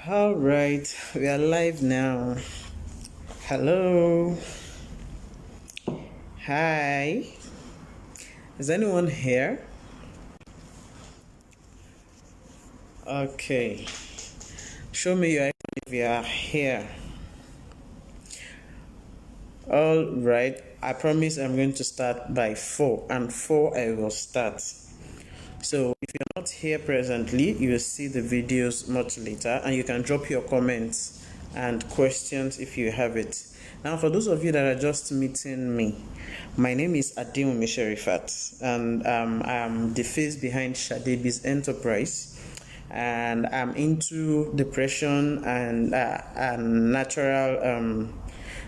All right, we are live now. Hello. Hi. Is anyone here? Okay. Show me your icon if you are here. All right. I promise I'm going to start by 4, and 4 I will start. So if you're not here presently, you will see the videos much later, and you can drop your comments and questions if you have it. Now, for those of you that are just meeting me, my name is Adewumi Sherifat, and I'm the face behind Shadebi's enterprise, and I'm into depression and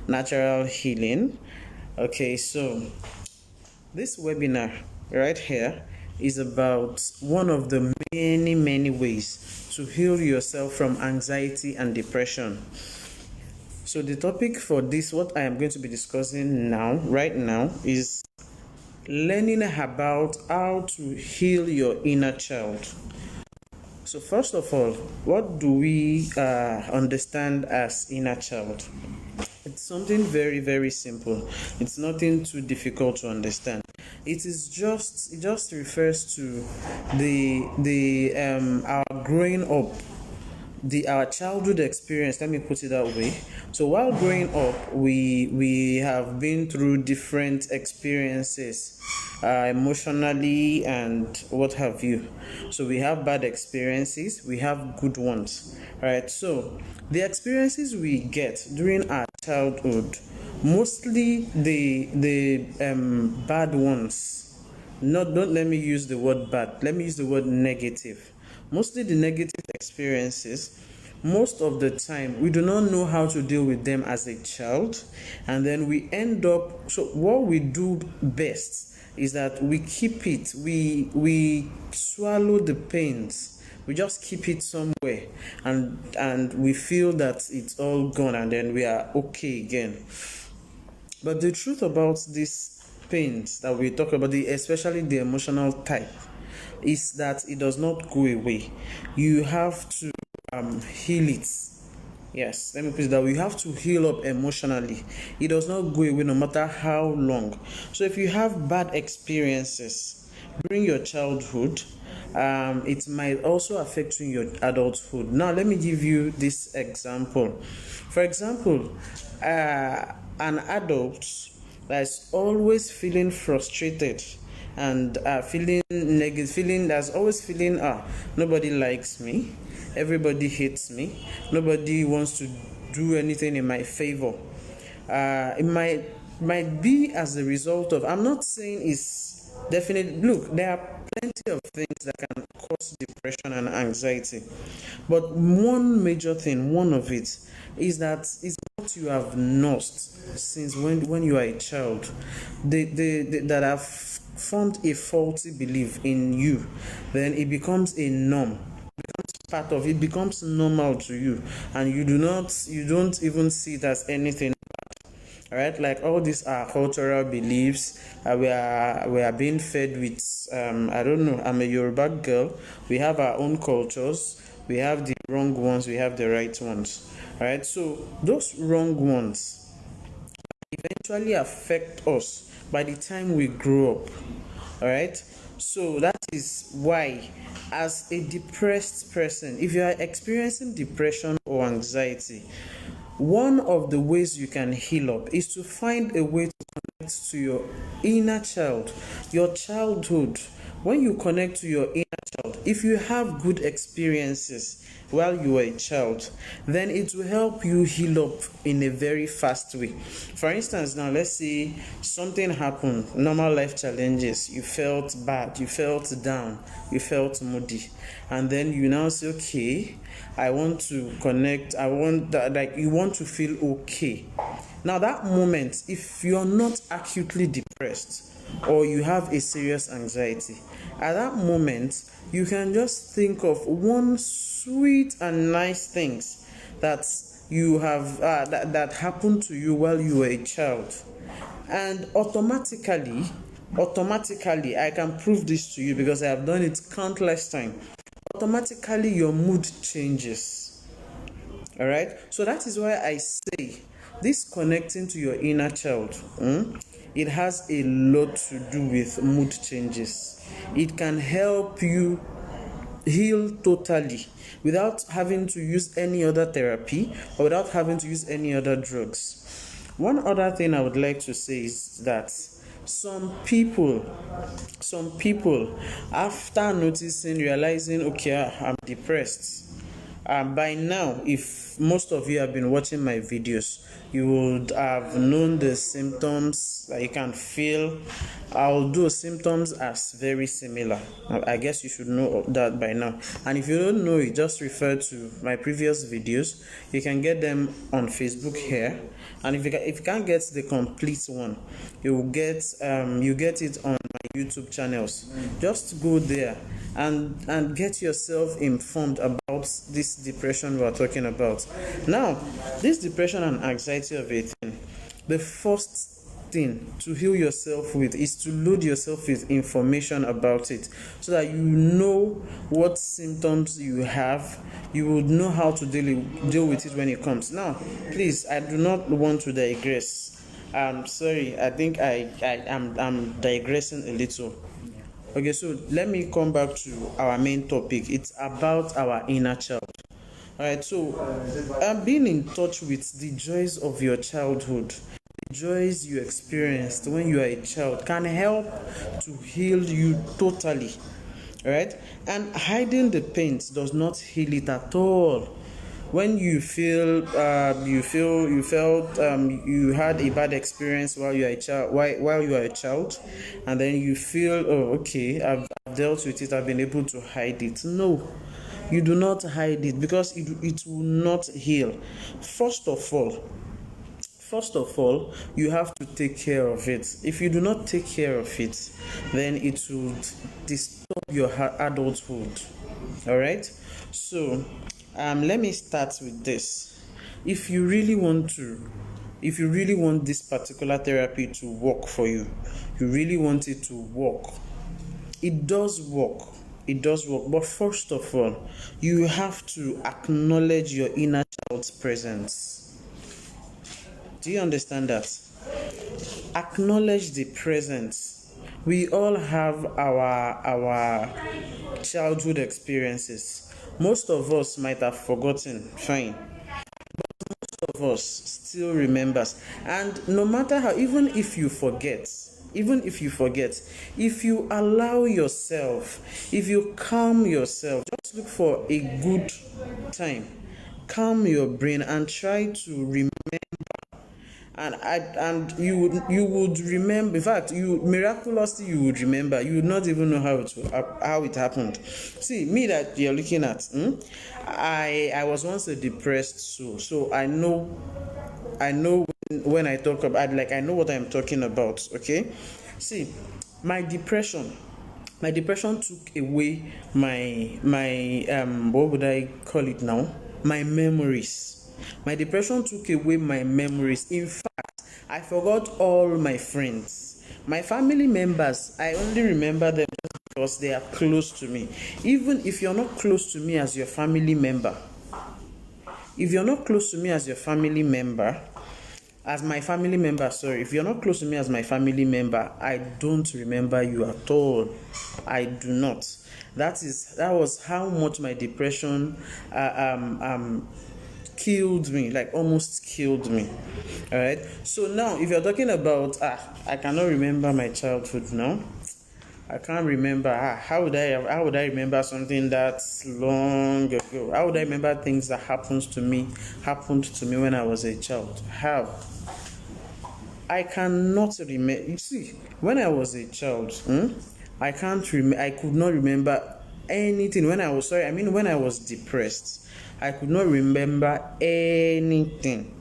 natural healing. Okay, so this webinar right here is about one of the many ways to heal yourself from anxiety and depression. So the topic for this, what I am going to be discussing right now, is learning about how to heal your inner child. So first of all, what do we understand as inner child? It's something very simple. It's nothing too difficult to understand. It just refers to our growing up, our childhood experience. Let me put it that way. So while growing up, we have been through different experiences, emotionally and what have you. So we have bad experiences, we have good ones, right? So the experiences we get during our childhood, mostly the bad ones. Don't let me use the word bad, let me use the word negative. Mostly the negative experiences, most of the time we do not know how to deal with them as a child, and then we end up, so what we do best is that we keep it, we swallow the pains, we just keep it somewhere, and we feel that it's all gone, and then we are okay again. But the truth about these pains that we talk about, especially the emotional type, is that it does not go away. You have to heal it. Yes, let me put it that we have to heal up emotionally. It does not go away no matter how long. So if you have bad experiences during your childhood, it might also affect you in your adulthood. Now, let me give you this example. For example, an adult that's always feeling frustrated and feeling negative, nobody likes me, everybody hates me, nobody wants to do anything in my favor. It might be as a result of, I'm not saying it's definitely, look, there are plenty of things that can cause depression and anxiety, but one major thing, one of it, is that is what you have nursed since when you are a child, that have formed a faulty belief in you. Then it becomes a norm, part of it, becomes normal to you, and you don't even see it as anything. All right, like all these are cultural beliefs. We are being fed with I don't know, I'm a Yoruba girl, we have our own cultures, we have the wrong ones, we have the right ones. All right, so those wrong ones eventually affect us by the time we grow up. All right, so that is why, as a depressed person, if you are experiencing depression or anxiety, one of the ways you can heal up is to find a way to connect to your inner child, your childhood. When you connect to your inner child, if you have good experiences while you were a child, then it will help you heal up in a very fast way. For instance, now let's say something happened, normal life challenges, you felt bad, you felt down, you felt moody, and then you now say, okay, I want to connect, I want that, like you want to feel okay. Now that moment, if you're not acutely depressed or you have a serious anxiety, at that moment you can just think of one sweet and nice things that you have that happened to you while you were a child, and automatically I can prove this to you because I have done it countless times. Automatically your mood changes. All right. So that is why I say this connecting to your inner child, it has a lot to do with mood changes. It can help you heal totally without having to use any other therapy or without having to use any other drugs. One other thing I would like to say is that some people after noticing, realizing, okay, I'm depressed, by now, if most of you have been watching my videos, you would have known the symptoms that you can feel, although symptoms are very similar. I guess you should know that by now. And if you don't know it, just refer to my previous videos. You can get them on Facebook here. And if you can't get the complete one, you get it on my YouTube channels. Just go there and get yourself informed about this depression we are talking about. Now, this depression and anxiety of a thing, the first thing to heal yourself with is to load yourself with information about it, so that you know what symptoms you have. You would know how to deal with it when it comes. Now, please, I do not want to digress. I'm sorry, I think I'm digressing a little. Okay, so let me come back to our main topic. It's about our inner child. Alright, so being in touch with the joys of your childhood, the joys you experienced when you are a child, can help to heal you totally. Alright, and hiding the pains does not heal it at all. When you felt you had a bad experience while you are a child, while you are a child, and then you feel, oh, okay, I've dealt with it, I've been able to hide it. No, you do not hide it, because it will not heal. First of all, you have to take care of it. If you do not take care of it, then it will disturb your adulthood. All right. So, let me start with this. If you really want this particular therapy to work for you, you really want it to work. It does work. But first of all, you have to acknowledge your inner child's presence. Do you understand that? Acknowledge the presence. We all have our childhood experiences. Most of us might have forgotten, fine. Most of us still remembers. And no matter how, even if you forget, if you allow yourself, if you calm yourself, just look for a good time, calm your brain and try to remember. And you would remember. In fact, miraculously you would remember. You would not even know how it happened. See, me that you're looking at, I was once a depressed soul, so I know when I talk about, I know what I'm talking about. Okay, see, my depression took away my what would I call it now? My memories. My depression took away my memories. In fact, I forgot all my friends. My family members, I only remember them just because they are close to me. Even if you're not close to me as your family member, if you're not close to me as my family member, if you're not close to me as my family member, I don't remember you at all. I do not. That was how much my depression killed me, almost killed me. All right. So now, if you're talking about I cannot remember my childhood now. I can't remember. How would I remember something that's long ago? How would I remember things that happened to me when I was a child? How? I cannot remember. You see, when I was a child, I could not remember anything. When I was depressed, I could not remember anything.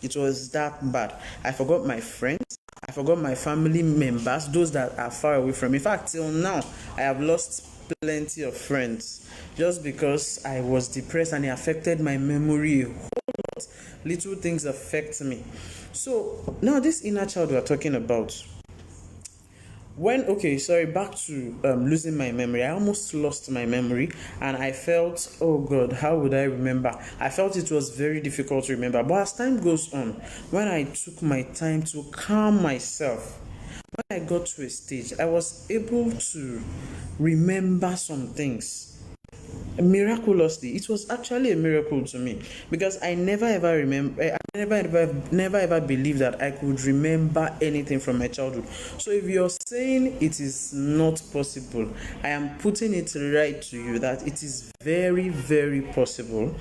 It was that bad. I forgot my friends. I forgot my family members, those that are far away from me. In fact, till now, I have lost plenty of friends just because I was depressed and it affected my memory a whole lot. Little things affect me. So now this inner child we are talking about, Back to losing my memory. I almost lost my memory, and I felt, oh God, how would I remember? I felt it was very difficult to remember. But as time goes on, when I took my time to calm myself, when I got to a stage, I was able to remember some things miraculously. It was actually a miracle to me, because I never ever remember, never ever believed that I could remember anything from my childhood. So if you're saying it is not possible, I am putting it right to you that it is very, very possible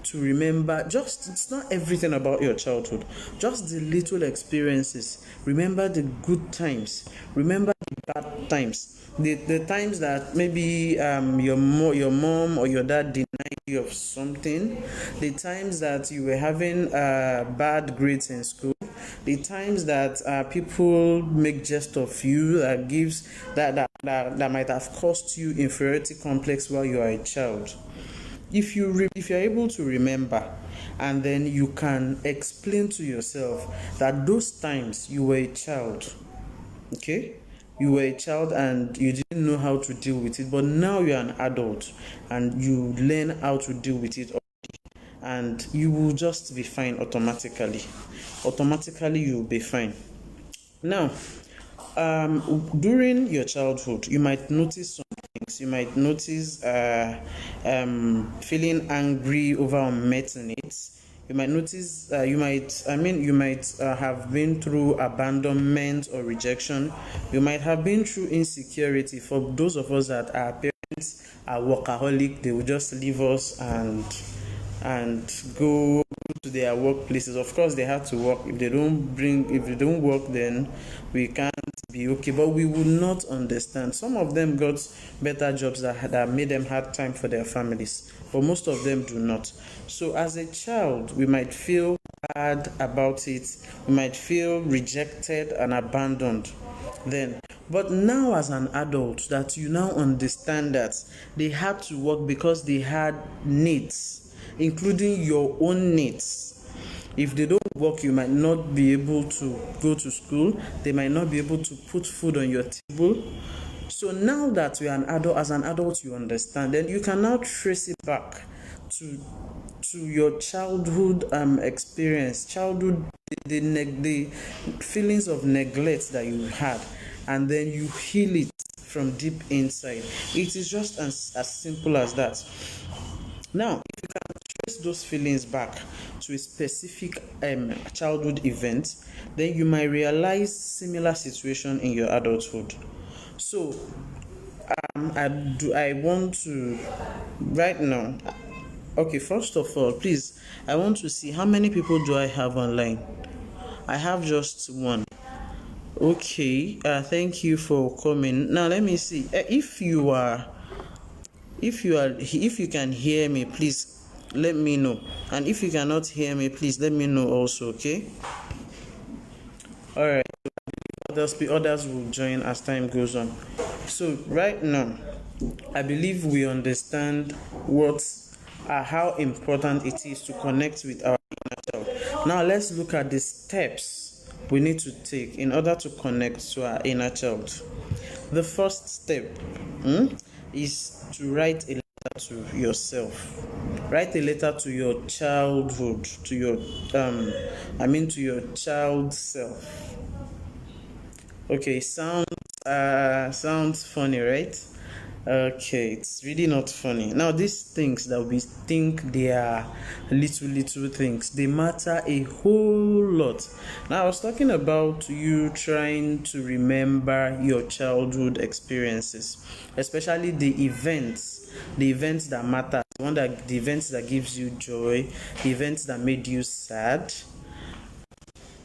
to remember. Just, it's not everything about your childhood, just the little experiences. Remember the good times, remember the bad times, the times that maybe your mom or your dad denied you of something, the times that you were having bad grades in school, the times that people make jest of you, that gives that might have caused you inferiority complex while you are a child. If you're able to remember, and then you can explain to yourself that those times you were a child, okay, you were a child and you didn't know how to deal with it, but now you're an adult and you learn how to deal with it, and you will just be fine automatically you'll be fine. Now, during your childhood, you might notice some things. You might notice feeling angry over unmet needs. You might notice, you might have been through abandonment or rejection. You might have been through insecurity. For those of us that our parents are workaholic, they will just leave us and go to their workplaces. Of course, they have to work. If they don't work, then we can't be okay. But we would not understand. Some of them got better jobs that made them have time for their families, but most of them do not. So as a child, we might feel bad about it. We might feel rejected and abandoned then. But now as an adult, that you now understand that they had to work because they had needs, including your own needs. If they don't work, you might not be able to go to school. They might not be able to put food on your table. So now that you're an adult, as an adult, you understand. Then you can now trace it back to your childhood experience, the feelings of neglect that you had, and then you heal it from deep inside. It is just as simple as that. Now, if you can trace those feelings back to a specific childhood event, then you might realize similar situation in your adulthood. So, I want to right now. Okay, first of all, please, I want to see how many people do I have online. I have just one. Okay, thank you for coming. Now let me see. If you can hear me, please let me know. And if you cannot hear me, please let me know also, okay? All right. Others will join as time goes on. So right now, I believe we understand how important it is to connect with our inner child. Now let's look at the steps we need to take in order to connect to our inner child. The first step is to write a letter to yourself. Write a letter to your childhood, to your child self. Okay, sounds funny, right? Okay, it's really not funny. Now, these things that we think they are little things, they matter a whole lot. Now, I was talking about you trying to remember your childhood experiences, especially the events that matter, the events that gives you joy, the events that made you sad.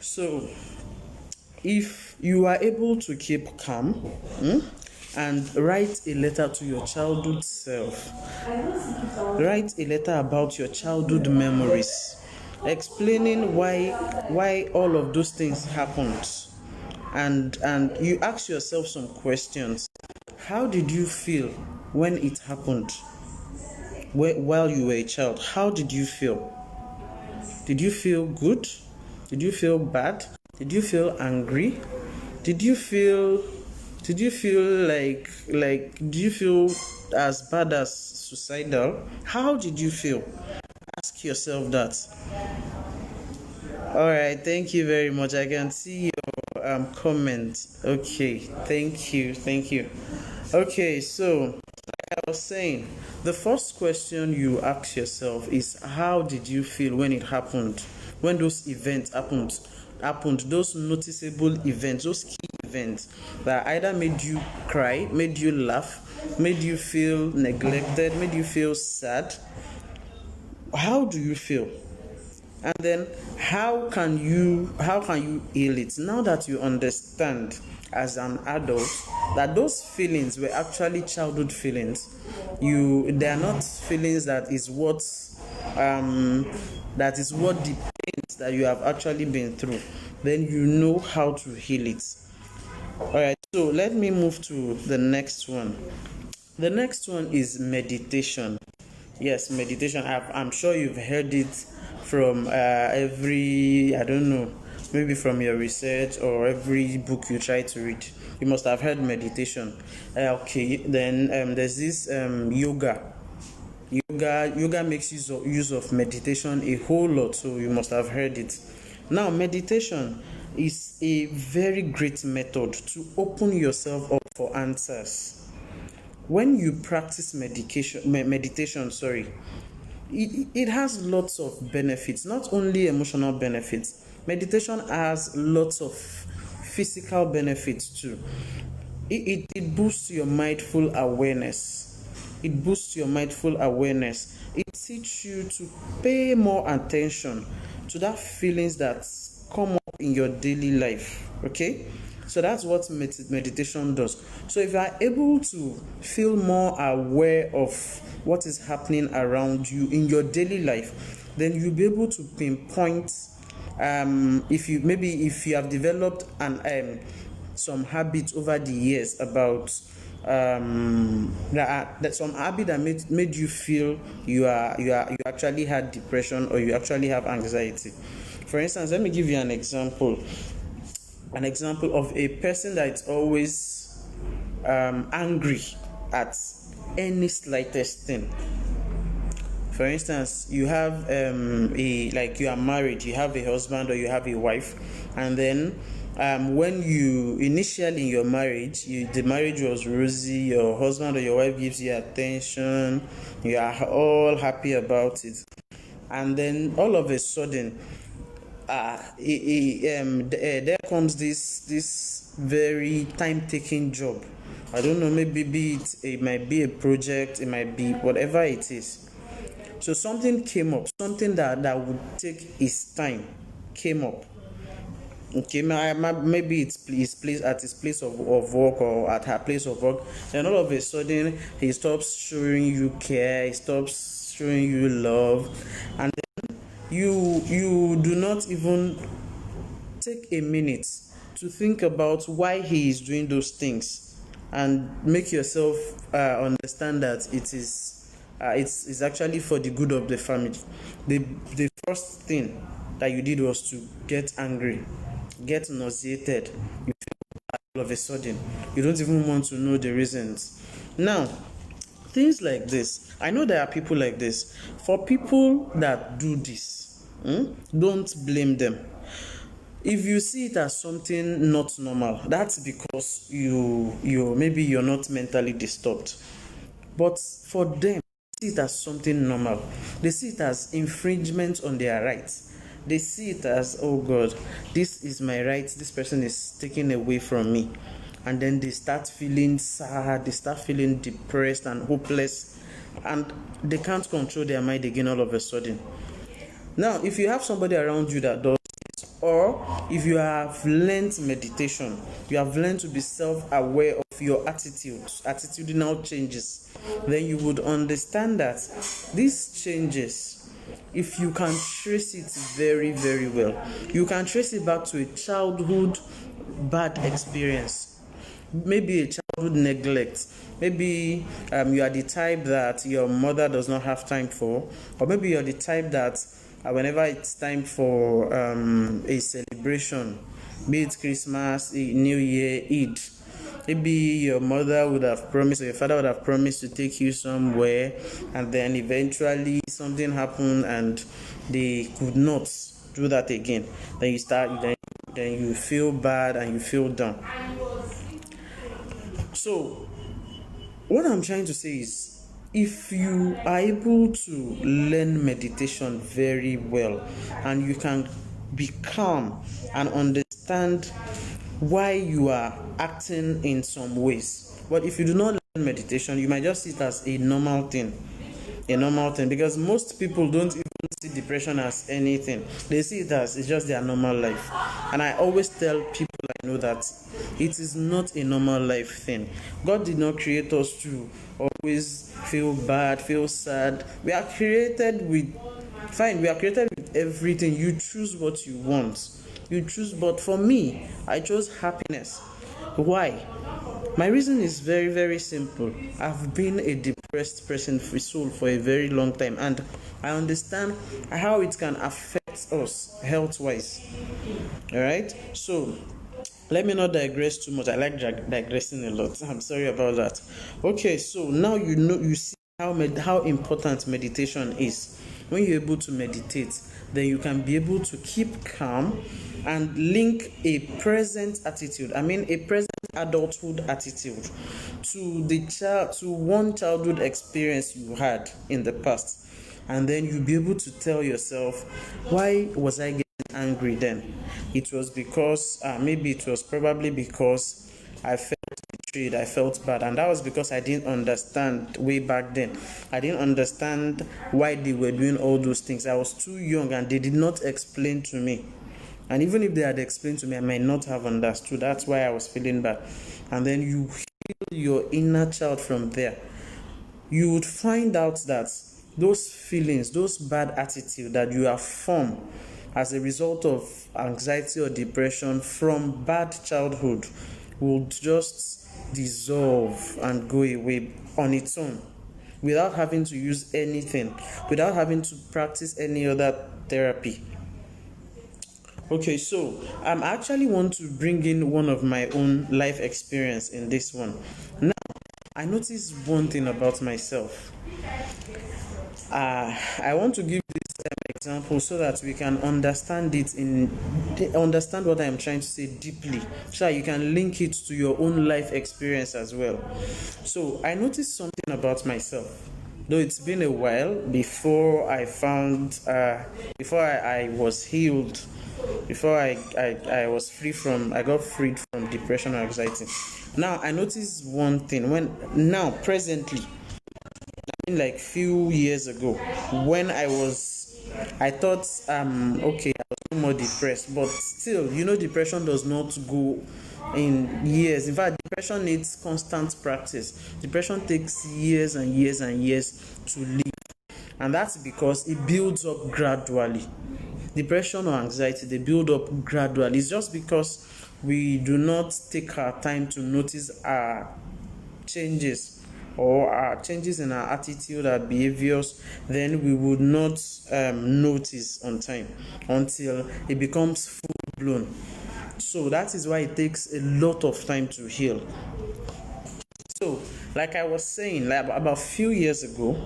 So, if you are able to keep calm, and write a letter to your childhood self. Write a letter about your childhood memories, explaining why all of those things happened. And you ask yourself some questions. How did you feel when it happened? While you were a child, how did you feel? Did you feel good? Did you feel bad? Did you feel angry? Did you feel Did you feel do you feel as bad as suicidal? How did you feel? Ask yourself that. All right, thank you very much. I can see your comment. Okay, thank you. Okay, so I was saying, the first question you ask yourself is, how did you feel when it happened? When those events happened, those noticeable events, those key events that either made you cry, made you laugh, made you feel neglected, made you feel sad. How do you feel? And then how can you heal it now that you understand as an adult that those feelings were actually childhood feelings? They are not feelings that is what the pains that you have actually been through. Then you know how to heal it. All right, so let me move to the next one. The next one is meditation. Yes, meditation. I'm sure you've heard it from I don't know, maybe from your research or every book you try to read. You must have heard meditation. Okay, then there's this yoga. Yoga makes use of meditation a whole lot, so you must have heard it. Now, meditation is a very great method to open yourself up for answers. When you practice meditation, it has lots of benefits, not only emotional benefits. Meditation has lots of physical benefits too. It boosts your mindful awareness. It boosts your mindful awareness. It teaches you to pay more attention to that feelings that come up in your daily life. Okay, so that's what meditation does. So if you are able to feel more aware of what is happening around you in your daily life, then you'll be able to pinpoint if you have developed some habits over the years about that some habit that made you feel you actually had depression or you actually have anxiety. For instance, let me give you an example of a person that is always angry at any slightest thing. For instance, you have you are married, you have a husband or you have a wife, and then when you initially in your marriage, the marriage was rosy, your husband or your wife gives you attention, you are all happy about it, and then all of a sudden, there comes this very time-taking job. I don't know, maybe it might be a project, it might be whatever it is. So something came up, something that would take his time came up. Okay, maybe it's place at his place of work or at her place of work. Then all of a sudden he stops showing you care, he stops showing you love, and then you do not even take a minute to think about why he is doing those things and make yourself understand that it's actually for the good of the family. The first thing that you did was to get angry, get nauseated. You feel all of a sudden. You don't even want to know the reasons. Now, things like this, I know there are people like this. For people that do this, don't blame them. If you see it as something not normal, that's because you're not mentally disturbed. But for them, see it as something normal. They see it as infringement on their rights. They see it as, oh God, this is my right, this person is taking away from me. And then they start feeling sad, they start feeling depressed and hopeless, and they can't control their mind again all of a sudden. Now, if you have somebody around you that does this, or if you have learned meditation, you have learned to be self-aware of your attitudinal changes, then you would understand that these changes, if you can trace it very, very well, you can trace it back to a childhood bad experience. Maybe a childhood neglect. Maybe you are the type that your mother does not have time for, or maybe you're the type that whenever it's time for a celebration, be it Christmas, New Year, Eid, Maybe your mother would have promised, or your father would have promised to take you somewhere, and then eventually something happened and they could not do that again. Then then you feel bad and you feel down. So what I'm trying to say is, if you are able to learn meditation very well and you can be calm and understand why you are acting in some ways, but if you do not learn meditation, you might just see it as a normal thing, because most people don't even see depression as anything. They see it as it's just their normal life. And I always tell people I know that it is not a normal life thing. God did not create us to always feel bad, feel sad. We are created with everything. You choose what you want. You choose, but for me, I chose happiness. Why? My reason is very, very simple. I've been a depressed person for a very long time, and I understand how it can affect us health wise. Alright? So, let me not digress too much. I like digressing a lot. I'm sorry about that. Okay, so now you see how important meditation is. When you're able to meditate, then you can be able to keep calm and link a present attitude. A present adulthood attitude to one childhood experience you had in the past, and then you'll be able to tell yourself, why was I getting angry then? It was because it was probably because I felt betrayed, I felt bad, and that was because I didn't understand way back then. I didn't understand why they were doing all those things. I was too young and they did not explain to me. And even if they had explained to me, I might not have understood. That's why I was feeling bad. And then you heal your inner child from there. You would find out that those feelings, those bad attitude that you have formed as a result of anxiety or depression from bad childhood would just dissolve and go away on its own, without having to use anything, without having to practice any other therapy. Okay, so I actually want to bring in one of my own life experience in this one. Now, I noticed one thing about myself. I want to give this example so that we can understand understand what I am trying to say deeply, so that you can link it to your own life experience as well. So I noticed something about myself. Though it's been a while before before I was healed, before I was I got freed from depression or anxiety. Now I noticed one thing presently, like few years ago, when I thought okay, I was no more depressed, but still, depression does not go in years. In fact, depression needs constant practice. Depression takes years and years and years to leave, and that's because it builds up gradually. Depression or anxiety, they build up gradually. It's just because we do not take our time to notice our changes, or our changes in our attitude, our behaviors. Then we would not notice on time until it becomes full blown. So that is why it takes a lot of time to heal. So, like I was saying, like about a few years ago,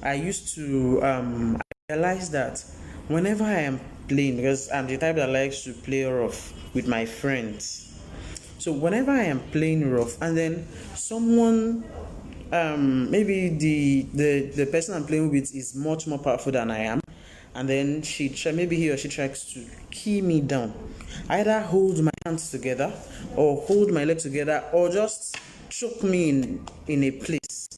I used to realize that whenever I am playing, because I'm the type that likes to play rough with my friends. So whenever I am playing rough, and then someone, maybe the person I'm playing with is much more powerful than I am, and then maybe he or she tries to key me down, I either hold my hands together, or hold my legs together, or just choke me in a place.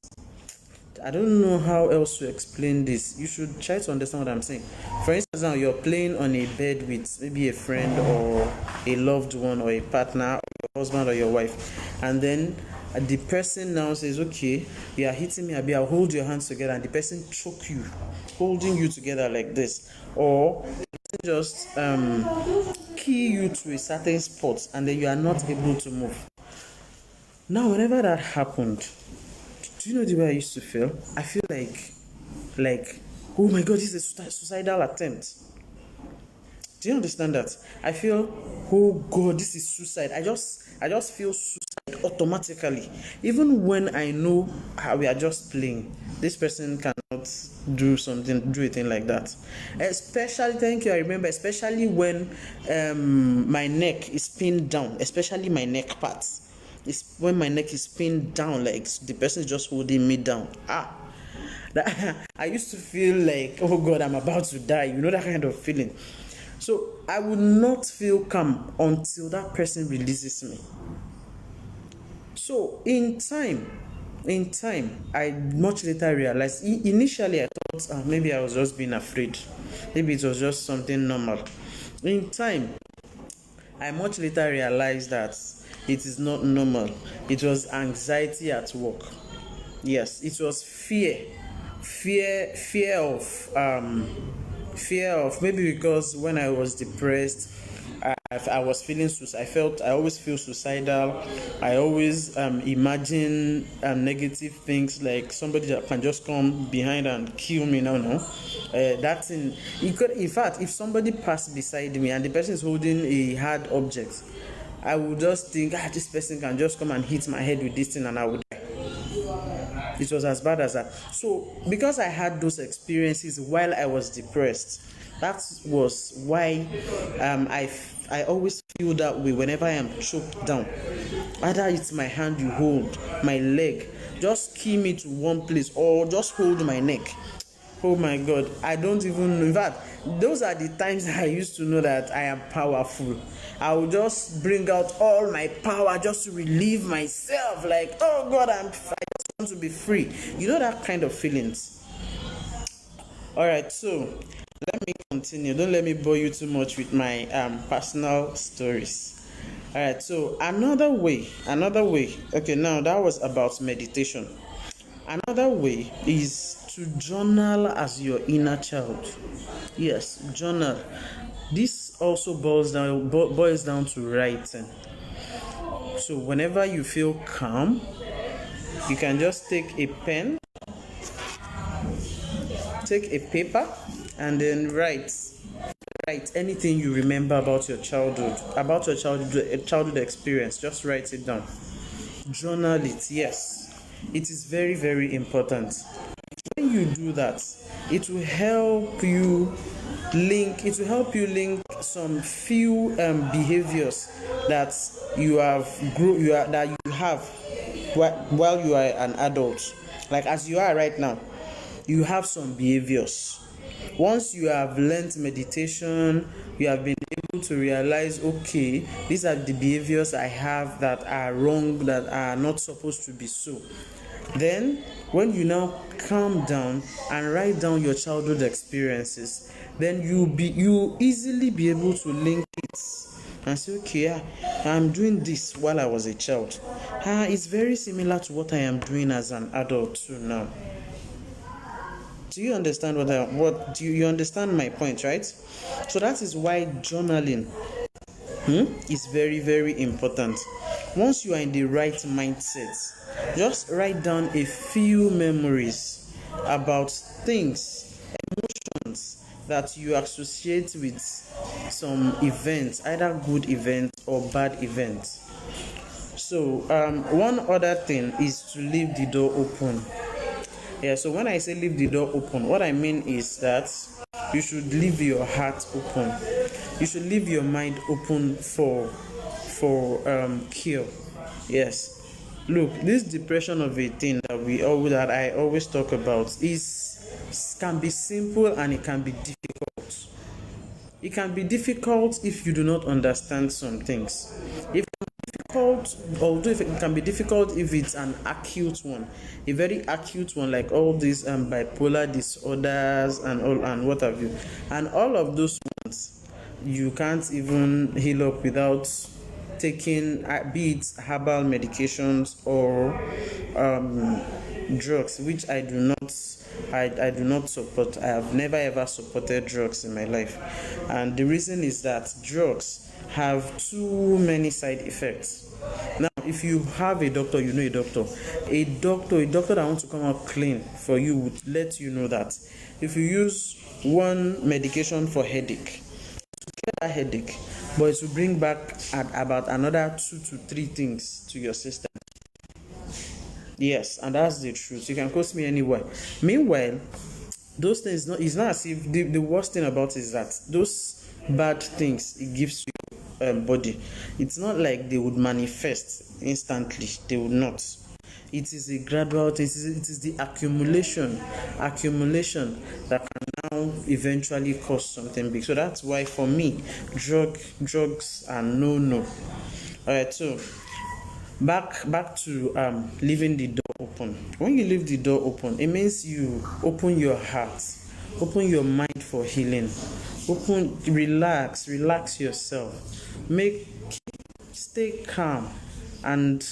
I don't know how else to explain this. You should try to understand what I'm saying. For instance, now you're playing on a bed with maybe a friend or a loved one or a partner, or your husband or your wife, and then the person now says, okay, you are hitting me, I'll hold your hands together, and the person choke you, holding you together like this, or just key you to a certain spot, and then you are not able to move. Now, whenever that happened, do you know the way I used to feel? I feel like, oh my God, this is a suicidal attempt. Do you understand that? I feel, oh God, this is suicide. I just feel suicide. automatically, even when I know we are just playing. This person cannot do a thing like that. Especially, thank you. I remember, especially when my neck is pinned down, especially my neck parts. It's when my neck is pinned down, like the person is just holding me down. I used to feel like, oh God, I'm about to die. You know that kind of feeling. So I would not feel calm until that person releases me. So in time, I much later realized. Initially, I thought maybe I was just being afraid. Maybe it was just something normal. In time, I much later realized that it is not normal. It was anxiety at work. Yes, it was fear of maybe because when I was depressed, I was feeling I always feel suicidal. I always imagine negative things, like somebody that can just come behind and kill me now. No, that thing. In fact, if somebody passed beside me and the person is holding a hard object, I would just think, this person can just come and hit my head with this thing and I would die. It was as bad as that. So because I had those experiences while I was depressed, that was why I always feel that way whenever I am choked down. Either it's my hand you hold, my leg, just key me to one place, or just hold my neck. Oh my God, I don't even know. In fact, those are the times I used to know that I am powerful. I will just bring out all my power just to relieve myself. Like, oh God, I just want to be free. You know that kind of feelings. All right, so let me continue. Don't let me bore you too much with my personal stories. All right, so another way. Okay, now that was about meditation. Another way is to journal as your inner child. Yes, journal. This also boils down to writing. So whenever you feel calm, you can just take a pen, take a paper, and then write anything you remember about your childhood experience. Just write it down. Journal it. Yes, it is very, very important. When you do that, it will help you link some few behaviors that you have while you are an adult. Like as you are right now, you have some behaviors. Once you have learned meditation, you have been able to realize, okay, these are the behaviors I have that are wrong, that are not supposed to be so. Then, when you now calm down and write down your childhood experiences, then you easily be able to link it and say, okay, I'm doing this while I was a child. It's very similar to what I am doing as an adult too now. Do you understand do you understand my point, right? So that is why journaling is very, very important. Once you are in the right mindset, just write down a few memories about things, emotions that you associate with some events, either good events or bad events. So one other thing is to leave the door open. Yeah, so when I say leave the door open, what I mean is that you should leave your heart open. You should leave your mind open for cure. Yes. Look, this depression of a thing that I always talk about can be simple and it can be difficult. It can be difficult if you do not understand some things. Although it can be difficult if it's an acute one, a very acute one, like all these bipolar disorders and what have you, and all of those ones, you can't even heal up without taking be it herbal medications or drugs, which I do not support. I have never ever supported drugs in my life, and the reason is that drugs have too many side effects. Now, if you have a doctor, you know a doctor that wants to come out clean for you would let you know that if you use one medication for headache, to get that headache, but it will bring back at about another 2 to 3 things to your system. Yes, and that's the truth. You can quote me anywhere. Meanwhile, those things, it's not as if the worst thing about it is that those bad things it gives to your body, it's not like they would manifest instantly. They would not. It is a gradual thing. It is the accumulation that can now eventually cause something big. So that's why for me, drugs are no. All right, so back to leaving the door open. When you leave the door open, it means you open your heart, open your mind for healing, relax yourself, stay calm, and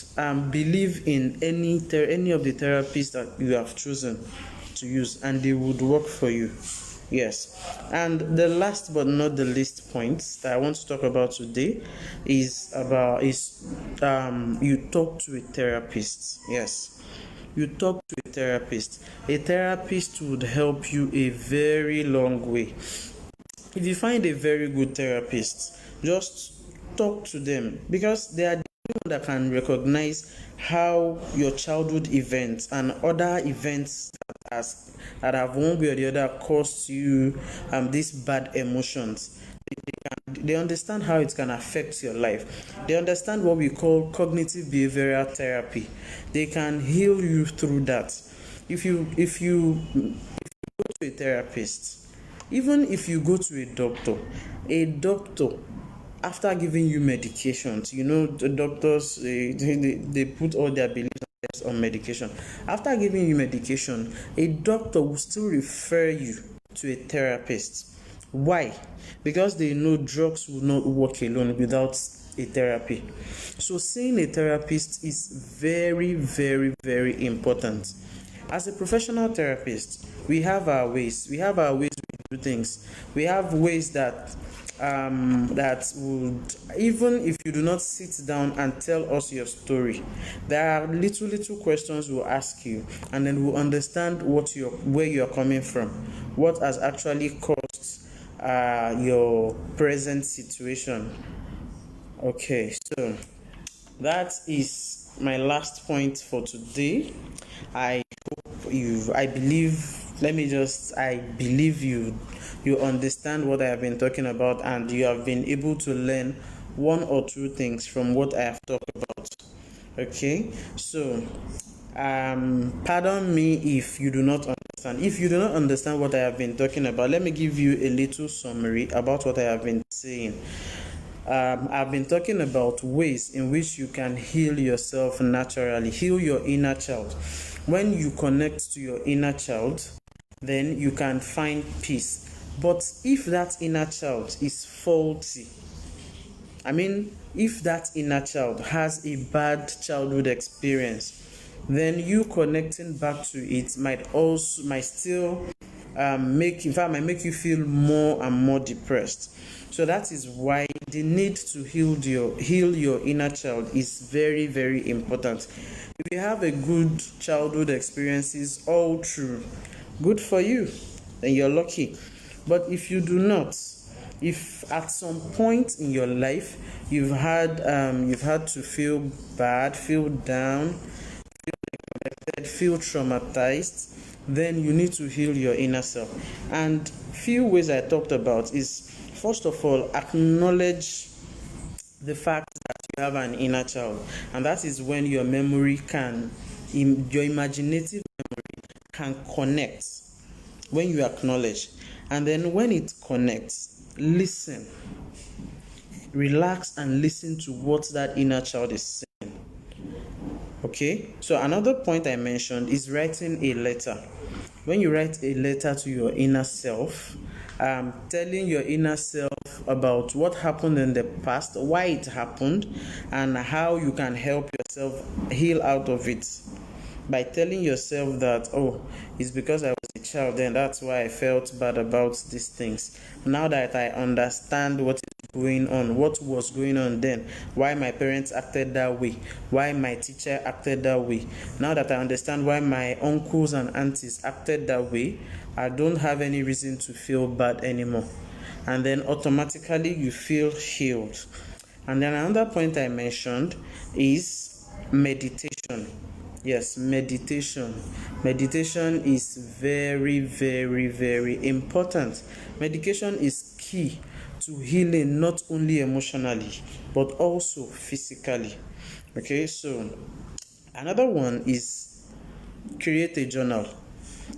believe in any of the therapies that you have chosen to use, and they would work for you. Yes. And the last but not the least point that I want to talk about today is you talk to a therapist. Yes. You talk to a therapist. A therapist would help you a very long way. If you find a very good therapist, just talk to them, because they are the people that can recognize how your childhood events and other events that have one way or the other caused you these bad emotions. They understand how it can affect your life. They understand what we call cognitive behavioral therapy. They can heal you through that. If you go to a therapist, even if you go to a doctor, after giving you medications, the doctors, they put all their beliefs on medication. After giving you medication, a doctor will still refer you to a therapist. Why? Because they know drugs will not work alone without a therapy. So seeing a therapist is very, very, very important. As a professional therapist, we have our ways. We do things. We have ways that would, even if you do not sit down and tell us your story, there are little questions we'll ask you, and then we'll understand where you're coming from, what has actually caused your present situation. Okay, so that is my last point for today. I believe you understand what I have been talking about, and you have been able to learn one or two things from what I have talked about. Okay, so pardon me if you do not understand. If you do not understand what I have been talking about, let me give you a little summary about what I have been saying. I've been talking about ways in which you can heal yourself naturally, heal your inner child. When you connect to your inner child, then you can find peace. But if that inner child is faulty, if that inner child has a bad childhood experience, then you connecting back to it might still make you feel more and more depressed. So that is why the need to heal your inner child is very, very important. If you have a good childhood experiences all through, good for you, then you're lucky. But if you do not, if at some point in your life you've had to feel bad, feel down, feel neglected, feel traumatized, then you need to heal your inner self. And few ways I talked about is, first of all, acknowledge the fact that you have an inner child, and that is when your imaginative memory can connect. When you acknowledge, and then when it connects, listen, relax, and listen to what that inner child is saying. Okay, so another point I mentioned is writing a letter. When you write a letter to your inner self, telling your inner self about what happened in the past, why it happened, and how you can help yourself heal out of it. By telling yourself that, it's because I was a child, then that's why I felt bad about these things. Now that I understand what is going on, what was going on then, why my parents acted that way, why my teacher acted that way, now that I understand why my uncles and aunties acted that way, I don't have any reason to feel bad anymore. and then automatically you feel healed. And then another point I mentioned is meditation. Yes, meditation. Meditation is very, very, very important. Medication is key to healing, not only emotionally but also physically. Okay, so another one is create a journal.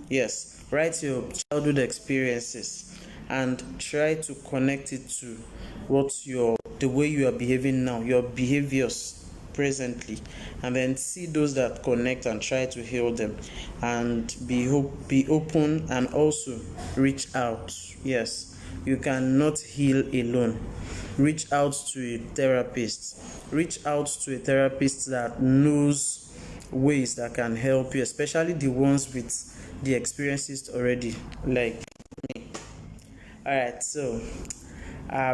Yes, write your childhood experiences and try to connect it to the way you are behaving now, your behaviors presently, and then see those that connect and try to heal them, and be open and also reach out. Yes, you cannot heal alone. Reach out to a therapist. Reach out to a therapist that knows ways that can help you, especially the ones with the experiences already, like me. All right, so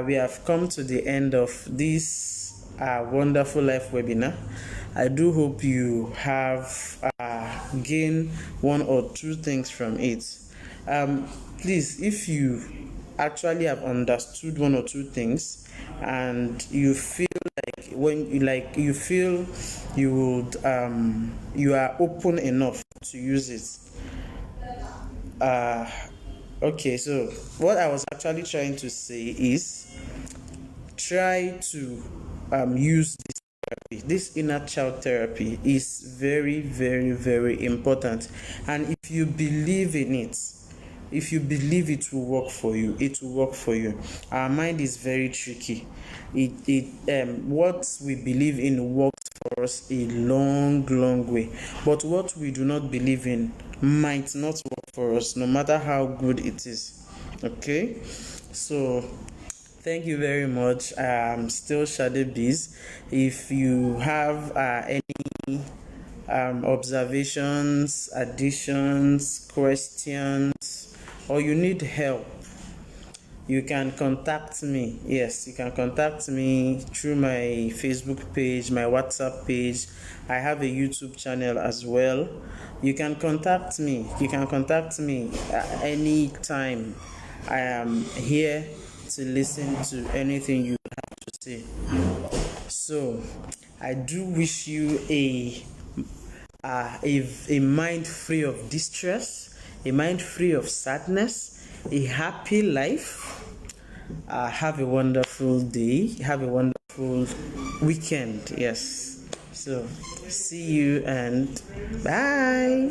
we have come to the end of this wonderful life webinar. I do hope you have gained one or two things from it. Please, if you actually have understood one or two things and you feel like you feel you would you are open enough to use it, okay, so what I was actually trying to say is try to use this therapy. This inner child therapy is very, very, very important. And if you believe in it, if you believe it will work for you, it will work for you. Our mind is very tricky. What we believe in works for us a long, long way. But what we do not believe in might not work for us, no matter how good it is. Okay? So thank you very much. Still Shade Biz. If you have any observations, additions, questions, or you need help, you can contact me. Yes, you can contact me through my Facebook page, my WhatsApp page. I have a YouTube channel as well. You can contact me. Any time. I am here to listen to anything you have to say. So, I do wish you a mind free of distress, a mind free of sadness, a happy life. Have a wonderful day. Have a wonderful weekend. Yes. So, see you and bye.